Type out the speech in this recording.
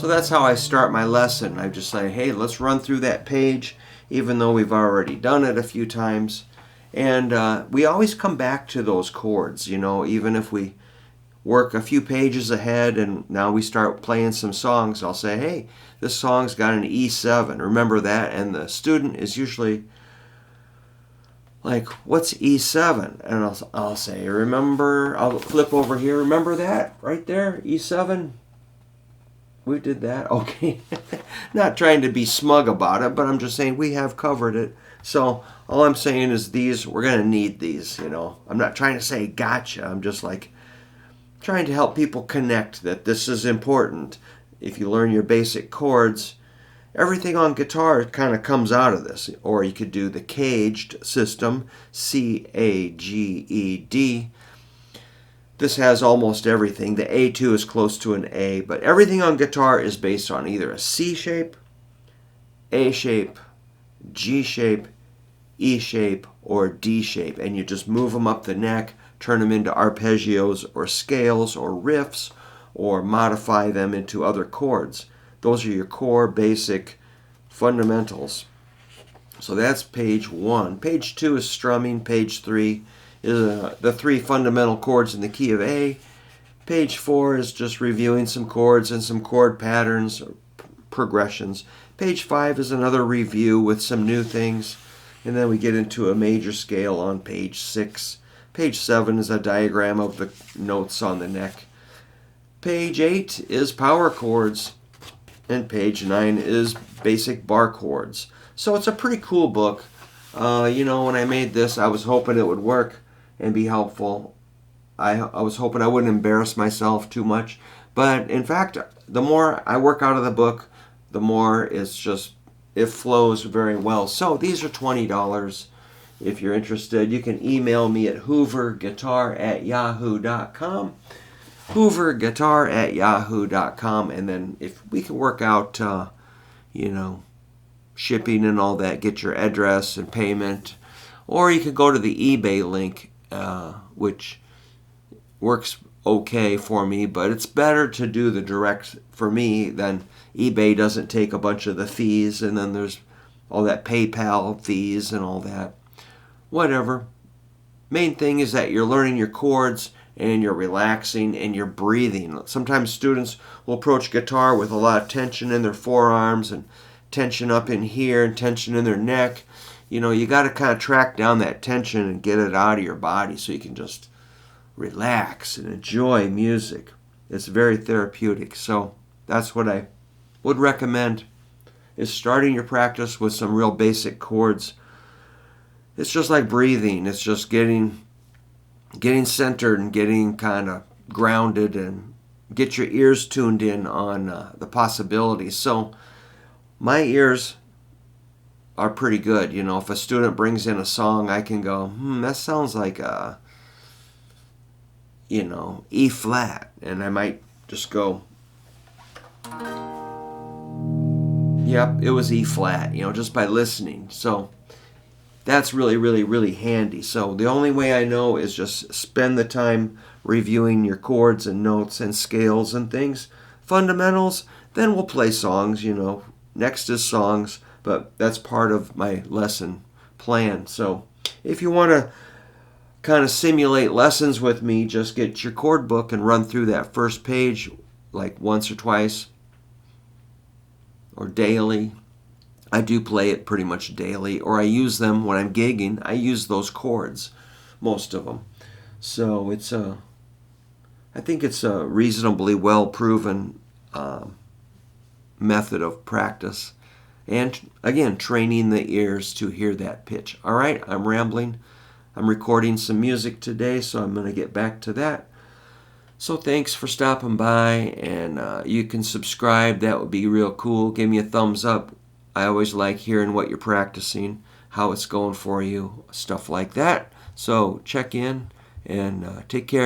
So that's how I start my lesson. I just say, hey, let's run through that page, even though we've already done it a few times. And we always come back to those chords, even if we work a few pages ahead and now we start playing some songs. I'll say, hey, this song's got an E7. Remember that? And the student is usually like, what's E7? And I'll say, I'll flip over here. Remember that right there? E7? We did that? Okay. Not trying to be smug about it, but I'm just saying we have covered it. So all I'm saying is we're going to need these, I'm not trying to say gotcha. I'm just like trying to help people connect that this is important. If you learn your basic chords, everything on guitar kind of comes out of this. Or you could do the caged system, C-A-G-E-D. This has almost everything. The A2 is close to an A, but everything on guitar is based on either a C shape, A shape, G shape, E shape, or D shape. And you just move them up the neck, turn them into arpeggios or scales or riffs, or modify them into other chords. Those are your core basic fundamentals. So that's page 1. Page 2 is strumming. Page 3 is the 3 fundamental chords in the key of A. Page 4 is just reviewing some chords and some chord patterns, progressions. Page 5 is another review with some new things. And then we get into a major scale on page 6. Page 7 is a diagram of the notes on the neck. Page 8 is power chords. And page 9 is basic bar chords. So it's a pretty cool book. When I made this, I was hoping it would work and be helpful. I was hoping I wouldn't embarrass myself too much. But in fact, the more I work out of the book, the more it flows very well. So these are $20. If you're interested, you can email me at hooverguitar@yahoo.com. hooverguitar@yahoo.com. And then if we can work out, shipping and all that, get your address and payment. Or you could go to the eBay link, which works okay for me, but it's better to do the direct for me than eBay doesn't take a bunch of the fees, and then there's all that PayPal fees and all that. Whatever. Main thing is that you're learning your chords and you're relaxing and you're breathing. Sometimes students will approach guitar with a lot of tension in their forearms and tension up in here and tension in their neck. You got to kind of track down that tension and get it out of your body so you can just relax and enjoy music. It's very therapeutic. So that's what I would recommend, is starting your practice with some real basic chords. It's just like breathing. It's just getting centered and getting kind of grounded and get your ears tuned in on the possibilities. So my ears are pretty good. If a student brings in a song, I can go, that sounds like a, E flat. And I might just go, yep, it was E flat, just by listening. So that's really, really, really handy. So the only way I know is just spend the time reviewing your chords and notes and scales and things, fundamentals. Then we'll play songs, Next is songs, but that's part of my lesson plan. So if you want to kind of simulate lessons with me, just get your chord book and run through that first page like once or twice or daily. I do play it pretty much daily, or I use them when I'm gigging. I use those chords, most of them. So I think it's a reasonably well proven method of practice. And again, training the ears to hear that pitch. All right, I'm rambling. I'm recording some music today, so I'm going to get back to that. So thanks for stopping by, and you can subscribe. That would be real cool. Give me a thumbs up. I always like hearing what you're practicing, how it's going for you, stuff like that. So check in and take care.